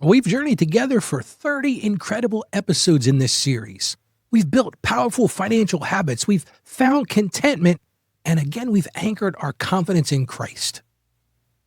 We've journeyed together for 30 incredible episodes in this series. We've built powerful financial habits, we've found contentment, and again, we've anchored our confidence in Christ.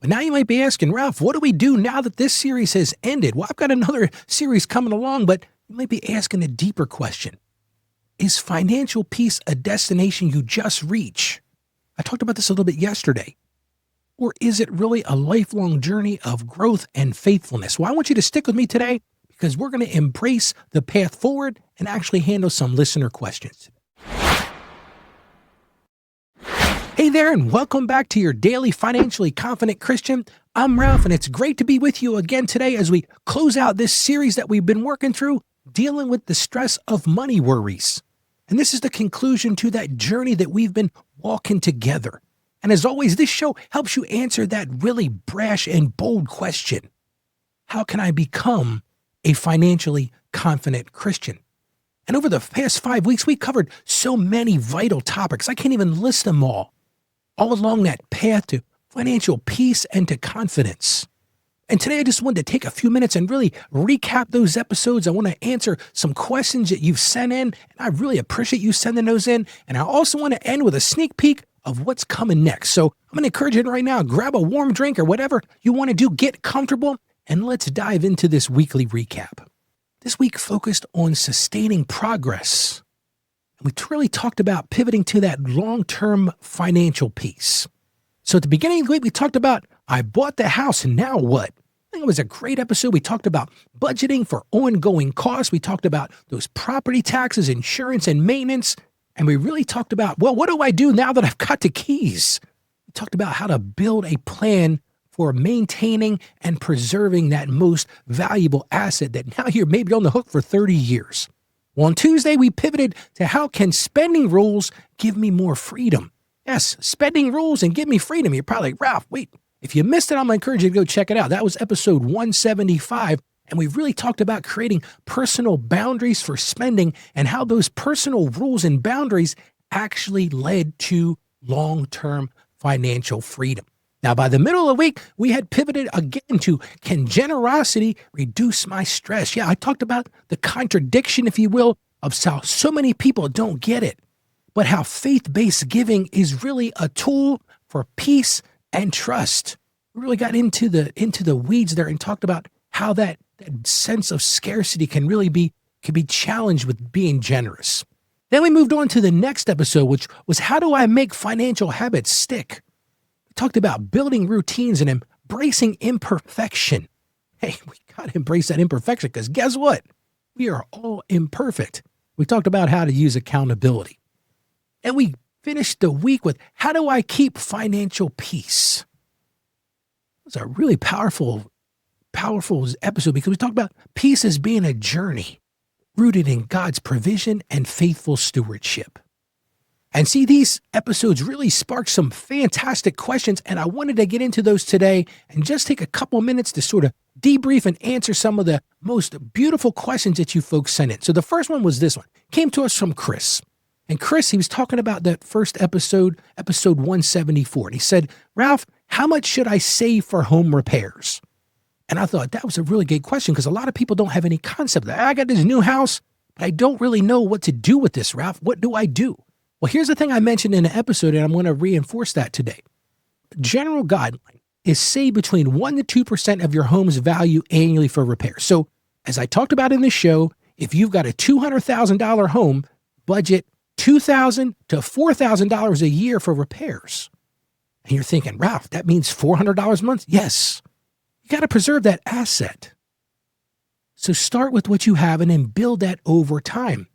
But now you might be asking, Ralph, what do we do now that this series has ended? Well, I've got another series coming along, but you might be asking a deeper question. Is financial peace a destination you just reach? I talked about this a little bit yesterday. Or is it really a lifelong journey of growth and faithfulness? Well, I want you to stick with me today because we're going to embrace the path forward and actually handle some listener questions. Hey there, and welcome back to your daily Financially Confident Christian. I'm Ralph, and it's great to be with you again today as we close out this series that we've been working through, dealing with the stress of money worries. And this is the conclusion to that journey that we've been walking together. And as always, this show helps you answer that really brash and bold question. How can I become a financially confident Christian? And over the past 5 weeks, we covered so many vital topics. I can't even list them all along that path to financial peace and to confidence. And today I just wanted to take a few minutes and really recap those episodes. I want to answer some questions that you've sent in, and I really appreciate you sending those in. And I also want to end with a sneak peek of what's coming next. So I'm going to encourage you right now, grab a warm drink or whatever you want to do, get comfortable, and let's dive into this weekly recap. This week focused on sustaining progress. And we really talked about pivoting to that long-term financial peace. So at the beginning of the week, we talked about, I bought the house, and now what? I think it was a great episode. We talked about budgeting for ongoing costs. We talked about those property taxes, insurance, and maintenance. And we really talked about, well, what do I do now that I've got the keys? We talked about how to build a plan for maintaining and preserving that most valuable asset that now you're maybe on the hook for 30 years. Well, on Tuesday, we pivoted to how can spending rules give me more freedom? Yes, spending rules and give me freedom. You're probably like, Ralph, wait, if you missed it, I'm going to encourage you to go check it out. That was episode 175. And we really talked about creating personal boundaries for spending and how those personal rules and boundaries actually led to long-term financial freedom. Now, by the middle of the week, we had pivoted again to, can generosity reduce my stress? Yeah, I talked about the contradiction, if you will, of how so many people don't get it, but how faith-based giving is really a tool for peace and trust. We really got into the weeds there and talked about how that sense of scarcity can be challenged with being generous. Then we moved on to the next episode, which was how do I make financial habits stick? We talked about building routines and embracing imperfection. Hey, we got to embrace that imperfection because guess what? We are all imperfect. We talked about how to use accountability. And we finished the week with how do I keep financial peace? It was a really powerful episode because we talked about peace as being a journey rooted in God's provision and faithful stewardship. And see, these episodes really sparked some fantastic questions, and I wanted to get into those today and just take a couple minutes to sort of debrief and answer some of the most beautiful questions that you folks sent in. So the first one was this one. Came to us from Chris. And Chris, he was talking about that first episode 174. And he said, Ralph, how much should I save for home repairs? And I thought that was a really good question because a lot of people don't have any concept that I got this new house, but I don't really know what to do with this, Ralph. What do I do? Well, here's the thing I mentioned in the episode, and I'm going to reinforce that today. General guideline is save between 1% to 2% of your home's value annually for repairs. So as I talked about in this show, if you've got a $200,000 home, budget $2,000 to $4,000 a year for repairs. And you're thinking, Ralph, that means $400 a month? Yes. You got to preserve that asset. So start with what you have and then build that over time.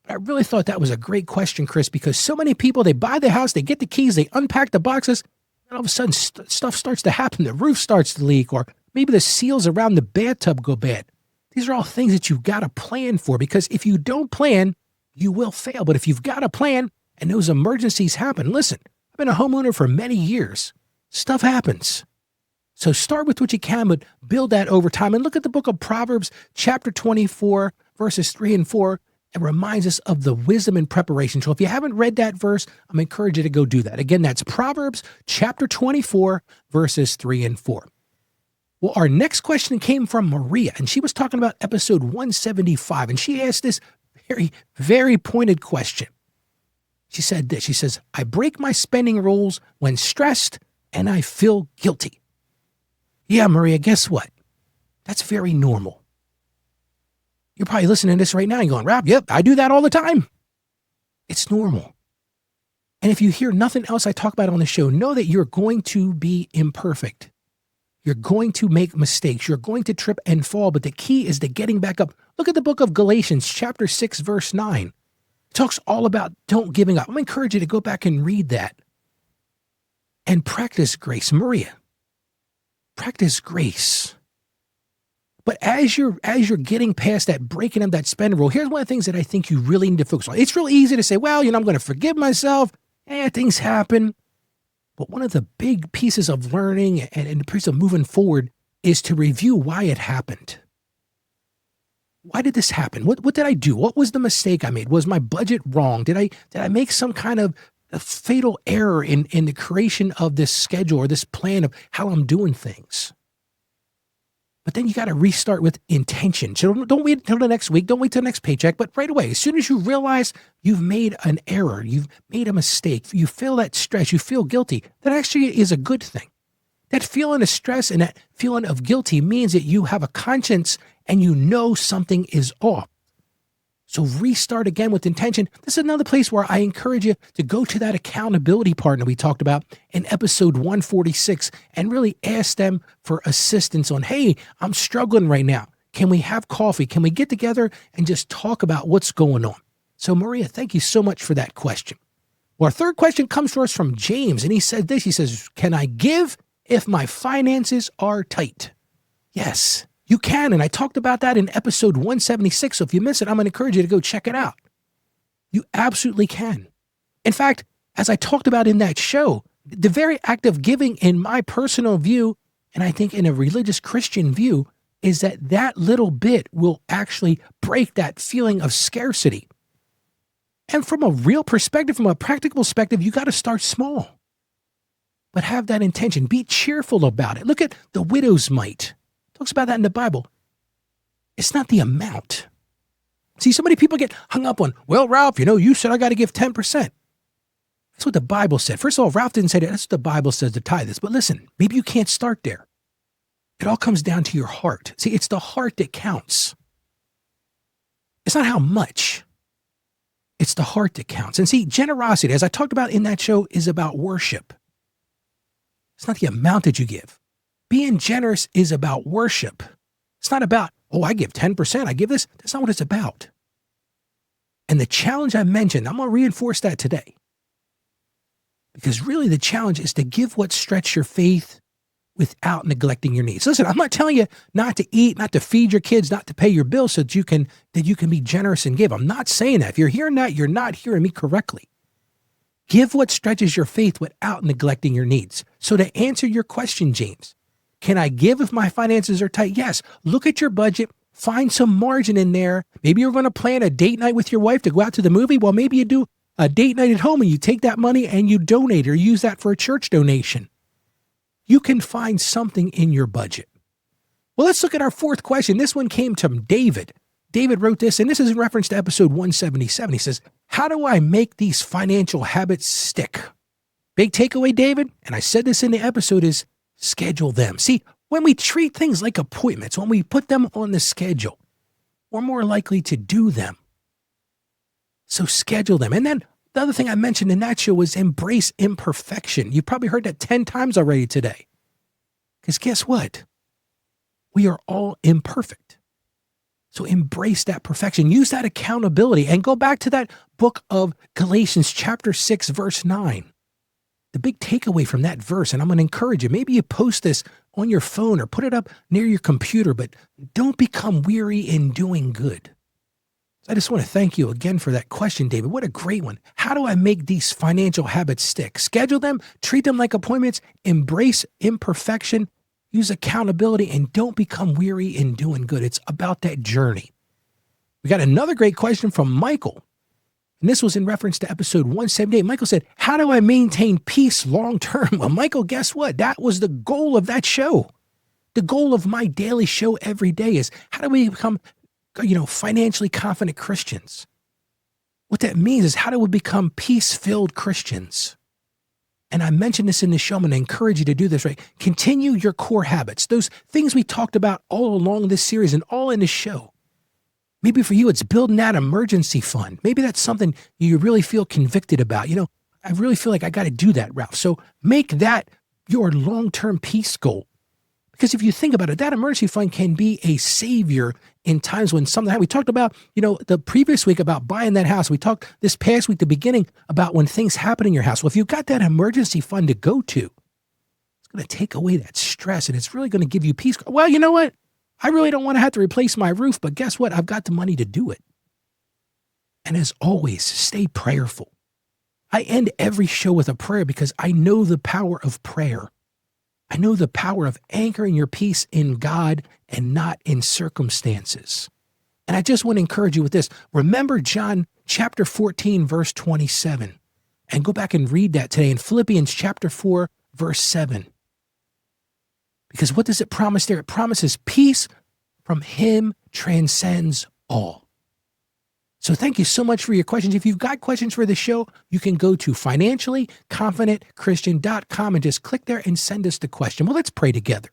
I really thought that was a great question, Chris, because so many people, they buy the house, they get the keys, they unpack the boxes, and all of a sudden stuff starts to happen. The roof starts to leak, or maybe the seals around the bathtub go bad. These are all things that you've got to plan for, because if you don't plan, you will fail. But if you've got a plan and those emergencies happen, listen, I've been a homeowner for many years. Stuff happens. So start with what you can, but build that over time. And look at the book of Proverbs, chapter 24, verses 3 and 4. It reminds us of the wisdom and preparation. So if you haven't read that verse, I'm encouraging you to go do that. Again, that's Proverbs chapter 24, verses 3 and 4. Well, our next question came from Maria, and she was talking about episode 175, and she asked this very, very pointed question. She said this, she says, I break my spending rules when stressed and I feel guilty. Yeah, Maria, guess what? That's very normal. You're probably listening to this right now and going, Ralph, yep, I do that all the time. It's normal. And if you hear nothing else I talk about on the show, know that you're going to be imperfect. You're going to make mistakes. You're going to trip and fall, but the key is to getting back up. Look at the book of Galatians, chapter 6, verse 9. It talks all about don't giving up. I'm going to encourage you to go back and read that and practice grace. Maria, practice grace. But as you're getting past that, breaking up that spending rule, here's one of the things that I think you really need to focus on. It's real easy to say, well, I'm going to forgive myself. Things happen. But one of the big pieces of learning and the piece of moving forward is to review why it happened. Why did this happen? What did I do? What was the mistake I made? Was my budget wrong? Did I make some kind of a fatal error in the creation of this schedule or this plan of how I'm doing things? But then you got to restart with intention. So don't wait until the next week. Don't wait till the next paycheck. But right away, as soon as you realize you've made an error, you've made a mistake, you feel that stress, you feel guilty, that actually is a good thing. That feeling of stress and that feeling of guilty means that you have a conscience and you know something is off. So restart again with intention. This is another place where I encourage you to go to that accountability partner we talked about in episode 146 and really ask them for assistance on, hey, I'm struggling right now. Can we have coffee? Can we get together and just talk about what's going on? So Maria, thank you so much for that question. Well, our third question comes to us from James, and he said this. He says, can I give if my finances are tight? Yes. You can, and I talked about that in episode 176, so if you miss it, I'm going to encourage you to go check it out. You absolutely can. In fact, as I talked about in that show, the very act of giving, in my personal view, and I think in a religious Christian view, is that little bit will actually break that feeling of scarcity. And from a real perspective, from a practical perspective, you got to start small. But have that intention. Be cheerful about it. Look at the widow's mite. Talks about that in the Bible. It's not the amount. See, so many people get hung up on, well, Ralph, you said I got to give 10%. That's what the Bible said. First of all, Ralph didn't say that. That's what the Bible says to tithe this. But listen, maybe you can't start there. It all comes down to your heart. See, it's the heart that counts. It's not how much. It's the heart that counts. And see, generosity, as I talked about in that show, is about worship. It's not the amount that you give. Being generous is about worship. It's not about, I give 10%, I give this. That's not what it's about. And the challenge I mentioned, I'm going to reinforce that today. Because really the challenge is to give what stretch your faith without neglecting your needs. Listen, I'm not telling you not to eat, not to feed your kids, not to pay your bills so that you can be generous and give. I'm not saying that. If you're hearing that, you're not hearing me correctly. Give what stretches your faith without neglecting your needs. So to answer your question, James, can I give if my finances are tight? Yes. Look at your budget. Find some margin in there. Maybe you're going to plan a date night with your wife to go out to the movie. Well, maybe you do a date night at home and you take that money and you donate or use that for a church donation. You can find something in your budget. Well, let's look at our fourth question. This one came from David. David wrote this, and this is in reference to episode 177. He says, how do I make these financial habits stick? Big takeaway, David, and I said this in the episode, is schedule them. See, when we treat things like appointments, when we put them on the schedule, we're more likely to do them. So schedule them. And then the other thing I mentioned in that show was embrace imperfection. You've probably heard that 10 times already today. Because guess what? We are all imperfect. So embrace that perfection. Use that accountability and go back to that book of Galatians chapter 6, verse 9. The big takeaway from that verse, and I'm going to encourage you, maybe you post this on your phone or put it up near your computer, but don't become weary in doing good. So I just want to thank you again for that question, David. What a great one. How do I make these financial habits stick? Schedule them, treat them like appointments, embrace imperfection, use accountability, and don't become weary in doing good. It's about that journey. We got another great question from Michael. And this was in reference to episode 178. Michael said, how do I maintain peace long term? Well, Michael, guess what? That was the goal of that show. The goal of my daily show every day is how do we become, financially confident Christians? What that means is how do we become peace-filled Christians? And I mentioned this in the show, I'm going to encourage you to do this, right? Continue your core habits, those things we talked about all along this series and all in the show. Maybe for you, it's building that emergency fund. Maybe that's something you really feel convicted about. I really feel like I got to do that, Ralph. So make that your long-term peace goal. Because if you think about it, that emergency fund can be a savior in times when something happens. We talked about, the previous week about buying that house. We talked this past week, the beginning, about when things happen in your house. Well, if you've got that emergency fund to go to, it's going to take away that stress and it's really going to give you peace. Well, you know what? I really don't want to have to replace my roof, but guess what? I've got the money to do it. And as always, stay prayerful. I end every show with a prayer because I know the power of prayer. I know the power of anchoring your peace in God and not in circumstances. And I just want to encourage you with this. Remember John chapter 14, verse 27. And go back and read that today in Philippians chapter 4, verse 7. Because what does it promise there? It promises peace from him transcends all. So thank you so much for your questions. If you've got questions for the show, you can go to financiallyconfidentchristian.com and just click there and send us the question. Well, let's pray together.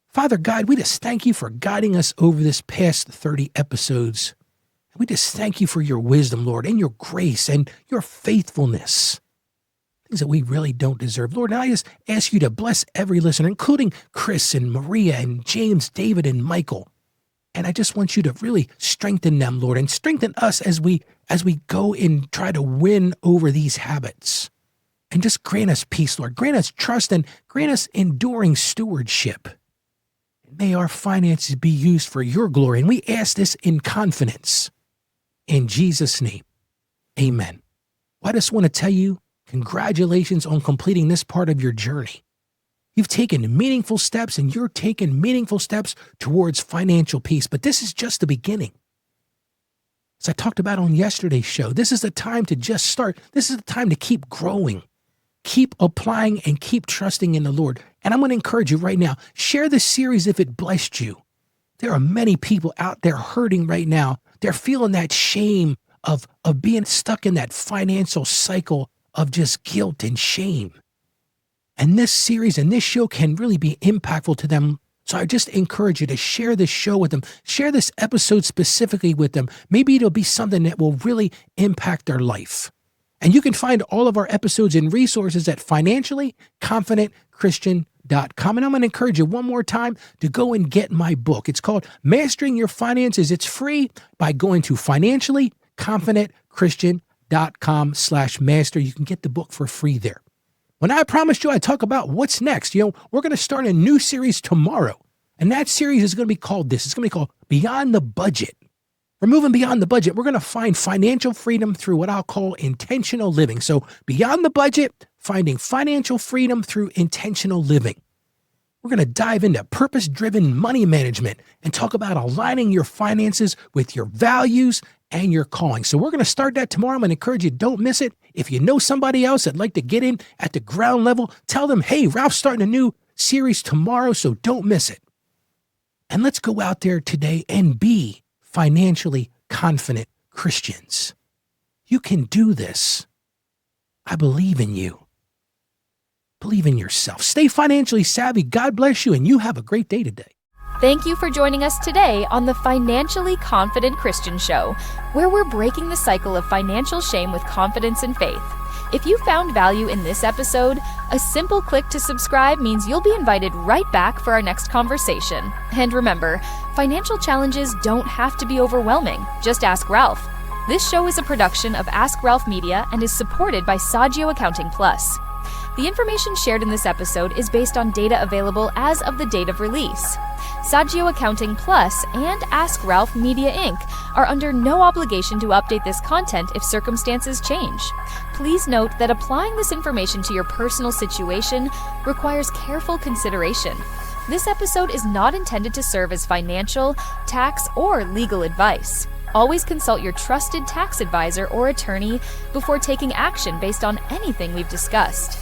Father God, we just thank you for guiding us over this past 30 episodes. We just thank you for your wisdom, Lord, and your grace and your faithfulness. Things that we really don't deserve. Lord, and I just ask you to bless every listener, including Chris and Maria and James, David, and Michael. And I just want you to really strengthen them, Lord, and strengthen us as we go and try to win over these habits. And just grant us peace, Lord. Grant us trust and grant us enduring stewardship. May our finances be used for your glory. And we ask this in confidence. In Jesus' name, amen. Well, I just want to tell you, congratulations on completing this part of your journey. You've taken meaningful steps and you're taking meaningful steps towards financial peace, but this is just the beginning. As I talked about on yesterday's show, this is the time to just start. This is the time to keep growing, keep applying, and keep trusting in the Lord. And I'm going to encourage you right now, share this series if it blessed you. There are many people out there hurting right now. They're feeling that shame of being stuck in that financial cycle of just guilt and shame. And this series and this show can really be impactful to them. So I just encourage you to share this show with them. Share this episode specifically with them. Maybe it'll be something that will really impact their life. And you can find all of our episodes and resources at financiallyconfidentchristian.com. And I'm going to encourage you one more time to go and get my book. It's called Mastering Your Finances. It's free by going to financiallyconfidentchristian.com/master. You can get the book for free there. When I promised you I'd talk about what's next, we're going to start a new series tomorrow. And that series is going to be called this. It's going to be called Beyond the Budget. We're moving beyond the budget. We're going to find financial freedom through what I'll call intentional living. So beyond the budget, finding financial freedom through intentional living. We're going to dive into purpose-driven money management and talk about aligning your finances with your values and your calling. So we're going to start that tomorrow. I'm going to encourage you, don't miss it. If you know somebody else that'd like to get in at the ground level, tell them, hey, Ralph's starting a new series tomorrow, so don't miss it. And let's go out there today and be financially confident Christians. You can do this. I believe in you. Believe in yourself. Stay financially savvy. God bless you, and you have a great day today. Thank you for joining us today on the Financially Confident Christian Show, where we're breaking the cycle of financial shame with confidence and faith. If you found value in this episode, a simple click to subscribe means you'll be invited right back for our next conversation. And remember, financial challenges don't have to be overwhelming. Just ask Ralph. This show is a production of Ask Ralph Media and is supported by Saggio Accounting Plus. The information shared in this episode is based on data available as of the date of release. Saggio Accounting Plus and Ask Ralph Media Inc. are under no obligation to update this content if circumstances change. Please note that applying this information to your personal situation requires careful consideration. This episode is not intended to serve as financial, tax, or legal advice. Always consult your trusted tax advisor or attorney before taking action based on anything we've discussed.